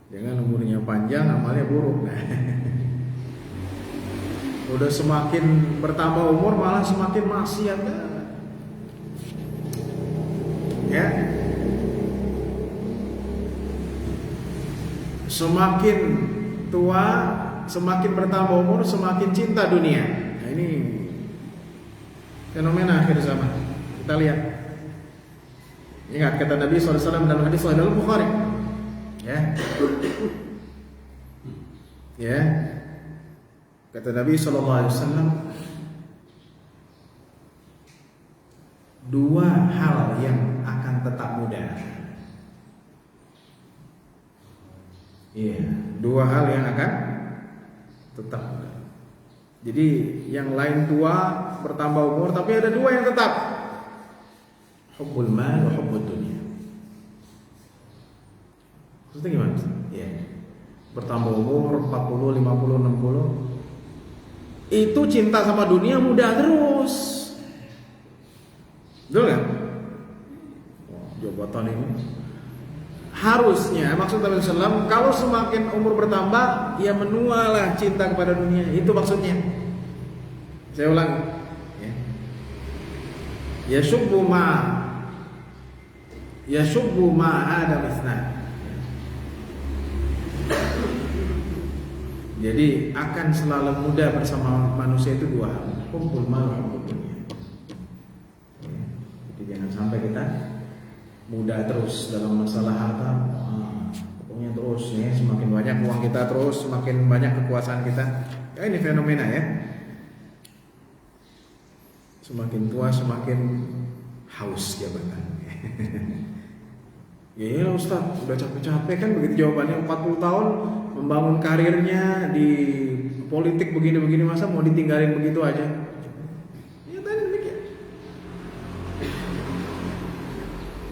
Jangan umurnya panjang, amalnya buruk. Udah semakin bertambah umur malah semakin maksiat. Ya. Semakin tua, semakin bertambah umur, semakin cinta dunia. Nah, ini fenomena akhir zaman. Kita lihat. Ingat kata Nabi SAW dalam hadis Sahih Al-Bukhari. Ya. Ya. Kata Nabi SAW, dua hal yang akan tetap muda. Iya, dua hal yang akan tetap muda. Jadi yang lain tua, bertambah umur, tapi ada dua yang tetap. Hubbul mal wa hubbud dunya. Maksudnya gimana? Ya. Bertambah umur 40, 50, 60. Itu cinta sama dunia muda terus. Betul kan? Jabatan ini harusnya maksud Nabi SAW, kalau semakin umur bertambah, ya menualah cinta kepada dunia. Itu maksudnya. Saya ulang. Ya syubbu ma ada misna. Jadi akan selalu muda bersama manusia itu dua hal. Hubbul mal wa hubbud dunya. Jadi jangan sampai kita muda terus dalam masalah harta. Pokoknya terus ya, semakin banyak uang kita terus, semakin banyak kekuasaan kita. Ya ini fenomena ya. Semakin tua semakin haus jabatan. Ya Ustaz, udah capek-capek kan begitu jawabannya, 40 tahun membangun karirnya di politik begini-begini, masa mau ditinggalin begitu aja? Ya tadi demikian.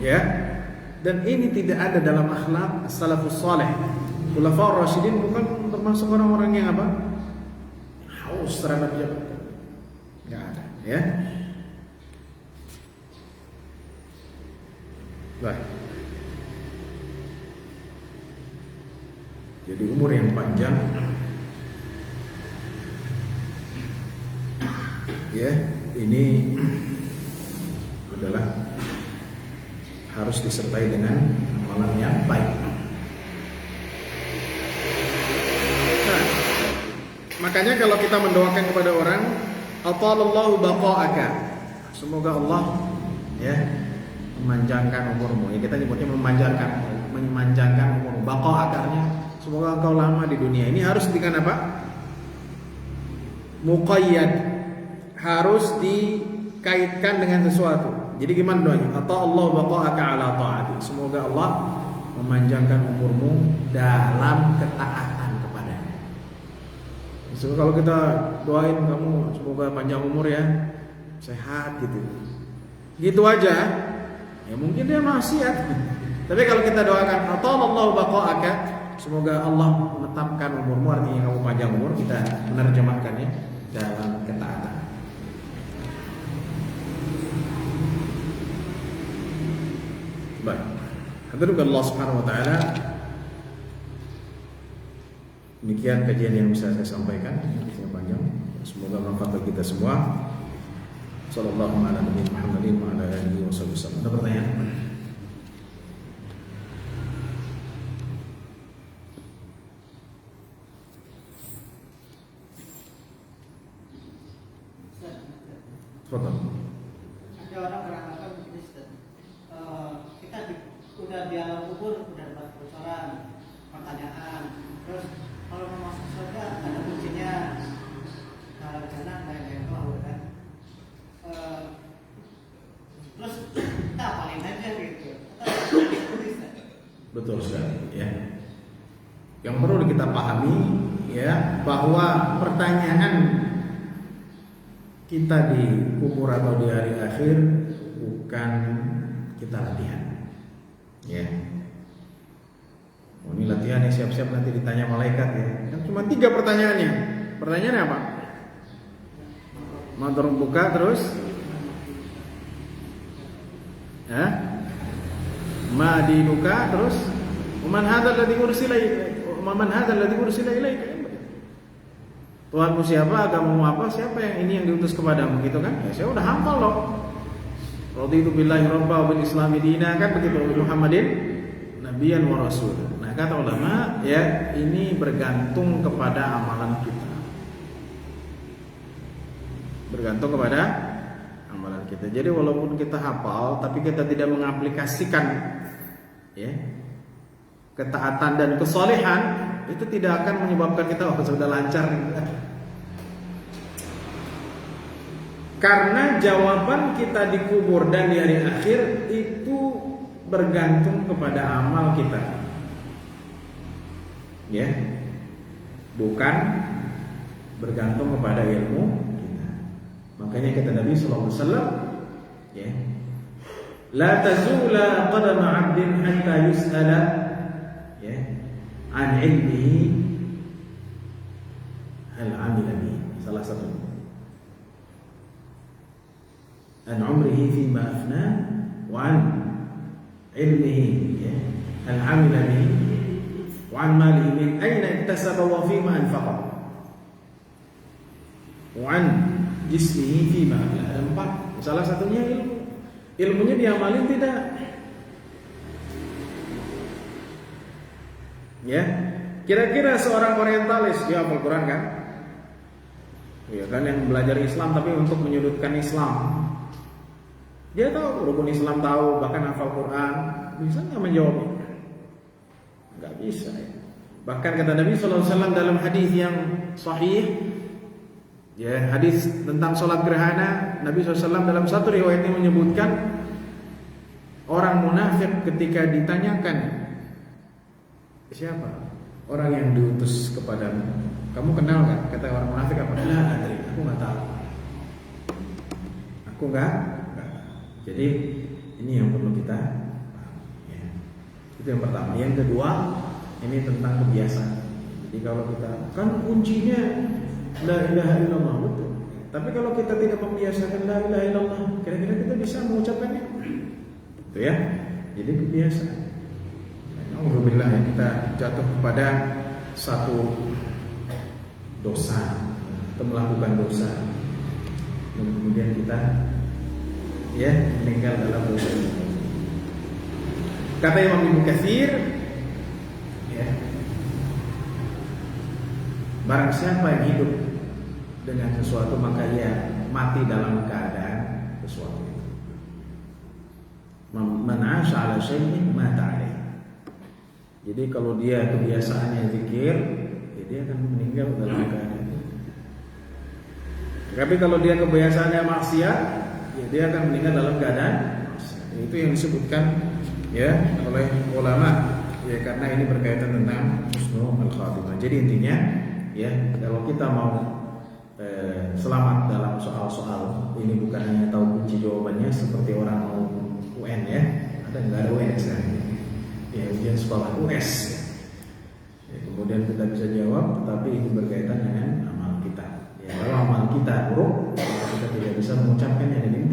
Ya. Dan ini tidak ada dalam akhlak salafus saleh. Khulafaur Rasyidin bukan termasuk orang-orang yang apa? Haus terhadap jabatan. ya. Baik. Jadi umur yang panjang, ya, ini adalah harus disertai dengan amalan yang baik. Nah, makanya kalau kita mendoakan kepada orang, atalallahu baqa'aka, semoga Allah ya memanjangkan umurmu. Ya, kita nyebutnya memanjangkan umurmu. Baqa akarnya, semoga engkau lama di dunia. Ini harus dengan apa? Muqayyad, harus dikaitkan dengan sesuatu. Jadi gimana doanya? Allah baqa'aka ala ta'ati. Semoga Allah memanjangkan umurmu dalam ketaatan kepadanya. So, kalau kita doain kamu semoga panjang umur ya, sehat gitu. Gitu aja. Ya mungkin dia maksiat. Tapi kalau kita doakan Allah baqa'aka, semoga Allah menetapkan umurmu, artinya kamu panjang umur, kita menerjemahkannya dalam ketaatan. Baik. Alhamdulillah Allah Subhanahu wa taala. Demikian kajian yang bisa saya sampaikan, yang panjang. Semoga bermanfaat bagi kita semua. Sallallahu alaihi Muhammadin wa ala alihi wasallam. Ada pertanyaan? Fadhal. Ada orang beranggapan begini, kita udah di alam kubur, udah dapat bocoran, pertanyaan, terus kalau mau masuk surga ada kuncinya, kalau jannah lain-lain tahu kan, terus kita apalin aja gitu. Betul sekali ya. Yang perlu kita pahami ya, bahwa pertanyaan kita di kubur atau di hari akhir bukan kita latihan ya. Oh, ini latihan ya, siap-siap nanti ditanya malaikat ya. Kan cuma 3 pertanyaannya. Pertanyaannya apa? Madrung buka terus ya? Madinuka terus man hadzal ladzi ursila ilaika. Tuhanmu siapa, agamamu apa, siapa yang ini yang diutus kepadamu gitu kan? Ya saya udah hafal loh. Raditu billahi rabba wa bil islami dina, kan begitu, Muhammadin nabiyyan wa rasul. Nah, kata ulama ya, ini bergantung kepada amalan kita. Bergantung kepada amalan kita. Jadi walaupun kita hafal tapi kita tidak mengaplikasikan ya ketaatan dan kesolehan, itu tidak akan menyebabkan kita sudah lancar. Karena jawaban kita di kubur dan di hari akhir itu bergantung kepada amal kita, ya, bukan bergantung kepada ilmu kita. Makanya kata Nabi Sallallahu Alaihi Wasallam, ya, la tazula qadama 'abdin hatta yus'ala ya an ilmihi hal 'amila bihi. Salah satu an umrihi fima afna wa an ilmihi ya hal 'amila bihi wa an malihi min ayna iktasaba wa fima anfaqa wa an jismihi fima afna. Ada 4. Salah satunya ilmunya diamalin tidak. Ya, kira-kira seorang orientalis dia hafal Quran kan? Ya kan, yang belajar Islam tapi untuk menyudutkan Islam. Dia tahu rukun Islam, tahu, bahkan hafal Quran, bisa nggak menjawabnya? Nggak bisa ya. Bahkan kata Nabi SAW dalam hadis yang sahih, ya, hadis tentang sholat gerhana, Nabi SAW dalam satu riwayatnya menyebutkan orang munafik ketika ditanyakan, siapa orang yang diutus kepadamu, kamu kenal nggak? Kata orang munafik apa? Lah, aku nggak tahu. Aku nggak. Jadi ini yang perlu kita pahami. Ya. Itu yang pertama. Yang kedua, ini tentang kebiasaan. Jadi kalau kita kan kuncinya la ilaha illallah, betul. Tapi kalau kita tidak membiasakan la ilaha illallah, kira-kira kita bisa mengucapkannya? Itu ya. Jadi kebiasaan. Alhamdulillah kita jatuh kepada satu dosa, atau melakukan dosa, dan kemudian kita meninggal dalam dosa itu. Kata Imam Ibnu Katsir, barang siapa yang hidup dengan sesuatu maka ia mati dalam keadaan sesuatu itu. Man 'asha 'ala syai'in mata 'alaihi. Jadi kalau dia kebiasaannya zikir, dia akan meninggal dalam keadaan itu. Tapi kalau dia kebiasaannya maksiat, dia akan meninggal dalam keadaan maksiat. Itu yang disebutkan oleh ulama, karena ini berkaitan tentang husnul khatimah. Jadi intinya kalau kita mau selamat dalam soal-soal ini, bukan hanya tahu kunci jawabannya seperti orang mau UN ada nggak ada UN sekarang ujian sekolah US kemudian kita bisa jawab, tetapi ini berkaitan dengan amal kita. Kalau amal kita buruk, kita tidak bisa mengucapkannya. Dan ini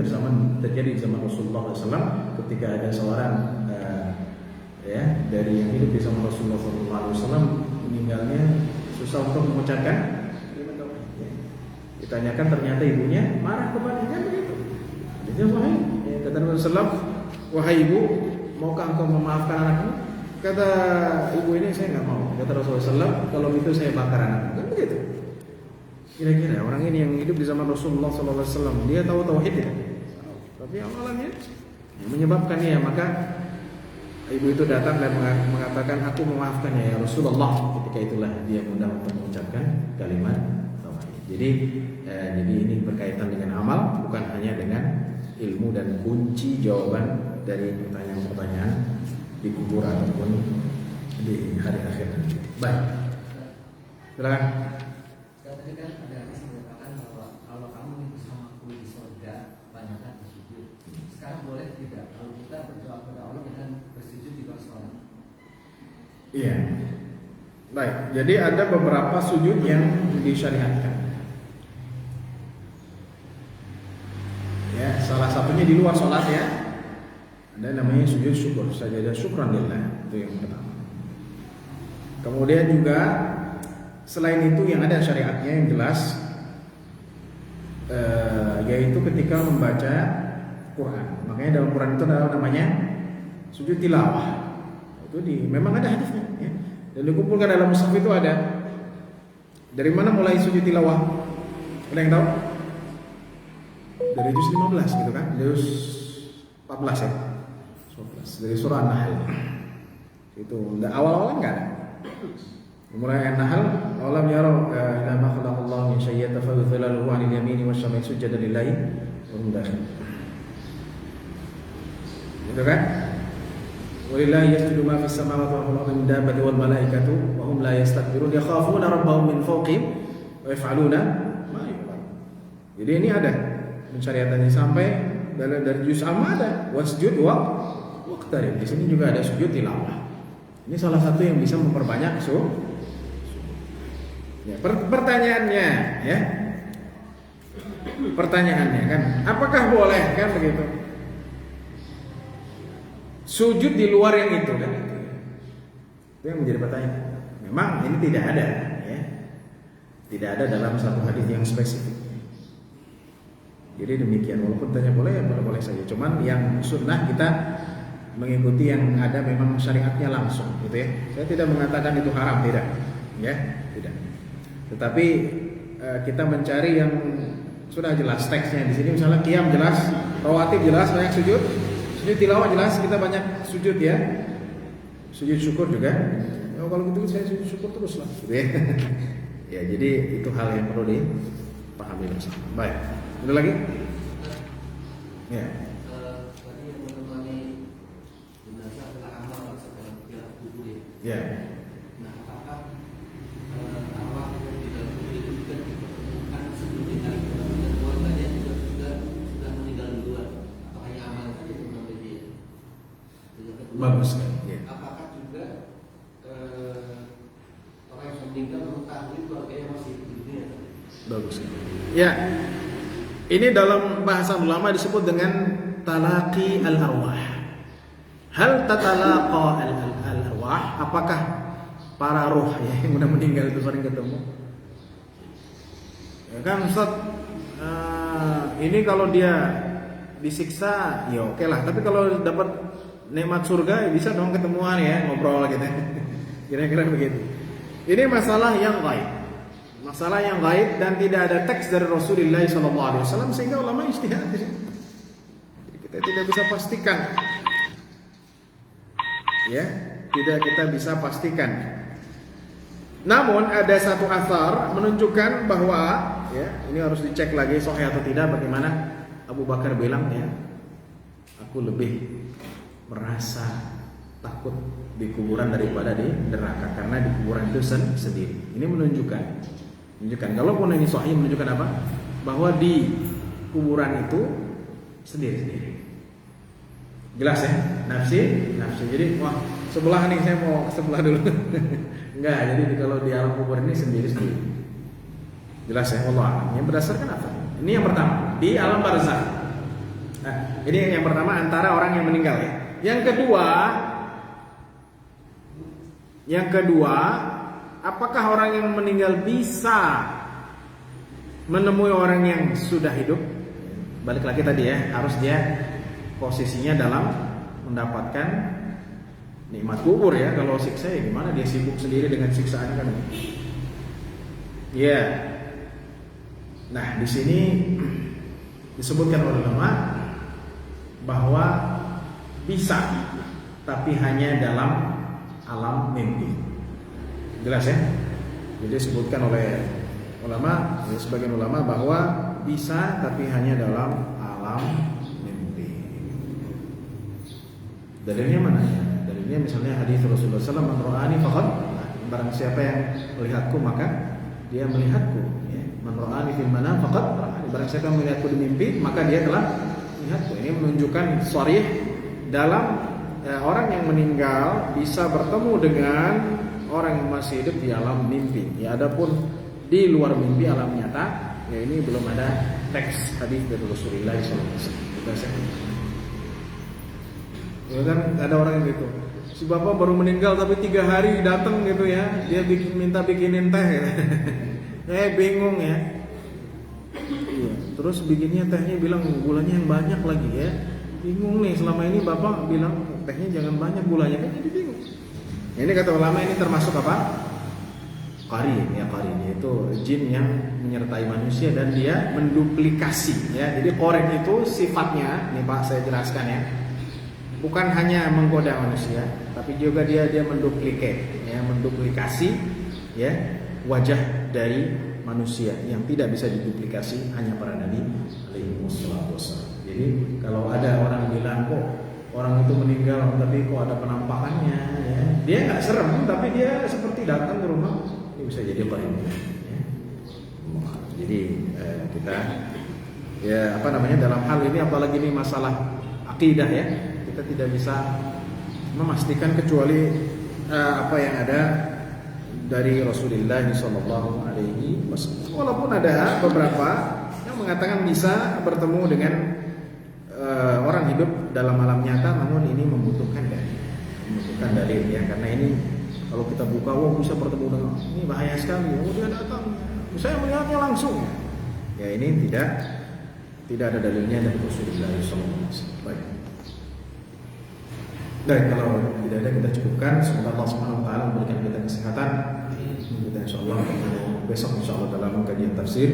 terjadi di zaman Rasulullah SAW ketika ada seorang dari yang hidup di zaman Rasulullah SAW meninggalnya susah untuk mengucapkan. Ditanyakan, ternyata ibunya marah kepadanya begitu. Jadi kata Rasulullah, wahai ibu, maukah engkau memaafkan anakmu? Kata ibu ini, saya nggak mau. Kata Rasulullah SAW, kalau itu saya bakar anakmu. Kan begitu. Kira-kira orang ini yang hidup di zaman Rasulullah SAW, dia tahu tauhid ya, tapi amalannya menyebabkannya. Maka ibu itu datang dan mengatakan, aku memaafkannya ya Rasulullah. Ketika itulah dia mudah untuk mengucapkan kalimat tauhid. Jadi ini berkaitan dengan amal, bukan hanya dengan ilmu dan kunci jawaban dari pertanyaan-pertanyaan di kubur ataupun di hari akhir. Baik, silakan. Tadi kan ada hadis mengatakan bahwa kalau kamu bersamaku di surga, banyakkan bersujud. Sekarang boleh tidak kalau kita berdoa kepada Allah dengan bersujud di bawah sholat? Iya. Baik, jadi ada beberapa sujud yang disyariatkan. Salah satunya di luar sholat ada namanya sujud syukur, sajadah syukran lillah, itu yang pertama. Kemudian juga selain itu yang ada syariatnya yang jelas, yaitu ketika membaca Quran. Makanya dalam Quran itu ada namanya sujud tilawah. Itu memang ada hadisnya dan dikumpulkan dalam mushaf itu ada. Dari mana mulai sujud tilawah? Ada yang tahu? Dari juz 15 gitu kan, juz 14 ya, 14 dari surah An-Nahl. Itu awal-awal enggak ada. Mulai An-Nahl, alam yaraw ila ma khalaqallahu min syai'in tafadhalahu 'anil yamini wasyamali sujadan lillahi wa hum dakhil. Gitu kan? Walillahi yasjudu ma fis samawati wa fil ardi min dabbati wal malaikatu wa hum la yastakbirun yakhafuna rabbahum min fawqihim wa yaf'aluna ma yu'mar. Jadi ini ada pensyariatannya sampai dari juz amma ada wasjud waqtarib. Di sini juga ada sujud tilawah. Ini salah satu yang bisa memperbanyak pertanyaannya pertanyaannya kan, apakah boleh kan begitu sujud di luar yang itu kan? Itu yang menjadi pertanyaan. Memang ini tidak ada tidak ada dalam satu hadis yang spesifik. Jadi demikian, walaupun tanya boleh ya boleh saja. Cuman yang sunnah kita mengikuti yang ada memang syariatnya langsung, gitu ya. Saya tidak mengatakan itu haram, tidak, tidak. Tetapi kita mencari yang sudah jelas teksnya di sini. Misalnya qiyam jelas, rawatib jelas, banyak sujud tilawah jelas, kita banyak sujud sujud syukur juga. Kalau gitu saya sujud syukur terus lah, gitu ya. Jadi itu hal yang perlu dipahami bersama. Baik. Ada lagi? Ya. Tadi yang menemani jenazah adalah amal setelah kubur ya. Ya. Nah, apakah arwah yang di dalam kubur itu juga dipertemukan sebelum tinggal dan keluarganya juga sudah meninggal duluan? Atau hanya amal saja yang mengambil dia? Bagus kan? Ya. Apakah juga orang yang meninggal mengetahui keluarganya masih hidup di dunia? Bagus kan? Ya. Ini dalam bahasa ulama disebut dengan talaqi al-arwah. Hal tatalaqa al-arwah? Apakah para roh ya yang udah meninggal itu sering ketemu? Ya kan Ustaz, ini kalau dia disiksa ya oke lah, tapi kalau dapat nikmat surga ya bisa dong ketemuan ya, ngobrol gitu. Kira-kira begitu. Ini masalah yang gaib. Masalah yang gaib dan tidak ada teks dari Rasulullah SAW, sehingga ulama ijtihad. Kita tidak bisa pastikan. Ya, tidak kita bisa pastikan. Namun ada satu asar menunjukkan bahwa ya, ini harus dicek lagi sahih atau tidak, bagaimana Abu Bakar bilang ya, aku lebih merasa takut di kuburan daripada di neraka, karena di kuburan itu sendiri. Ini menunjukkan kalaupun ini sahih, menunjukkan apa? Bahwa di kuburan itu sendiri-sendiri. Jelas ya? Nafsi. Jadi wah, sebelah nih saya mau ke sebelah dulu. Enggak, jadi kalau di alam kubur ini sendiri-sendiri. Jelas ya? Allah. Yang berdasarkan apa? Ini yang pertama, di alam barzakh. Nah, ini yang pertama antara orang yang meninggal ya. Yang kedua, apakah orang yang meninggal bisa menemui orang yang sudah hidup? Balik lagi tadi ya, harus dia posisinya dalam mendapatkan nikmat kubur ya. Kalau siksa ya gimana, dia sibuk sendiri dengan siksaan kan. Ya. Nah, di sini disebutkan oleh ulama bahwa bisa, tapi hanya dalam alam mimpi. Jelas ya? Jadi disebutkan oleh ulama, sebagian ulama bahwa bisa tapi hanya dalam alam mimpi. Dalilnya mana ya? Dalilnya misalnya hadis Rasulullah SAW, "Man ra'ani faqad", barang siapa yang melihatku maka dia melihatku. Ya. "Man ra'ani fil manam faqad ra'ani", barang siapa yang melihatku di mimpi maka dia telah melihatku. Ini menunjukkan sharih dalam orang yang meninggal bisa bertemu dengan orang yang masih hidup di alam mimpi. Ya, adapun di luar mimpi alam nyata, ya ini belum ada teks hadis dari Rasulullah SAW. Ya kan ada orang yang gitu. Si bapak baru meninggal tapi 3 hari datang gitu ya, dia minta bikinin teh. Ya. Bingung ya. Ya. Terus bikinnya tehnya bilang gulanya yang banyak lagi ya. Bingung nih, selama ini bapak bilang tehnya jangan banyak gulanya, kan jadi bingung. Ini kata ulama ini termasuk apa? Qarin, yaitu jin yang menyertai manusia dan dia menduplikasi ya. Jadi qarin itu sifatnya, nih Pak saya jelaskan ya. Bukan hanya menggoda manusia, tapi juga dia menduplikasi ya, ya wajah dari manusia yang tidak bisa diduplikasi hanya para nabi alaihi wassalatu wassalam. Jadi kalau ada orang bilang kok orang itu meninggal tapi kok ada penampakannya ya. Dia nggak serem tapi dia seperti datang ke rumah, ini bisa jadi qarin ya. Jadi kita ya dalam hal ini, apalagi ini masalah akidah ya, kita tidak bisa memastikan kecuali apa yang ada dari Rasulullah SAW. Walaupun ada beberapa yang mengatakan bisa bertemu dengan orang hidup dalam alam nyata, namun ini membutuhkan dalil ya, karena ini kalau kita buka, wah bisa bertemu dengan ini bahaya sekali. Oh dia datang, saya melihatnya langsung. Ya ini tidak ada dalilnya dari Rasulullah SAW. Baik. Dan kalau tidak ada kita cukupkan. Semoga Allah Subhanahu Wa Taala memberikan kita kesehatan. Kita insyaallah besok insyaallah dalam kajian tafsir.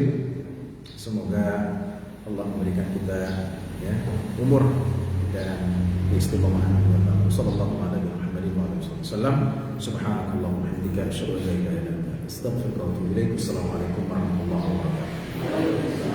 Semoga Allah memberikan kita ya umur dan istiqomah. Sallallahu alaihi wasallam. Subhanakallahumma wa bihamdika asyhadu an la ilaha illa anta astaghfiruka wa atubu ilaik. Assalamualaikum warahmatullahi wabarakatuh.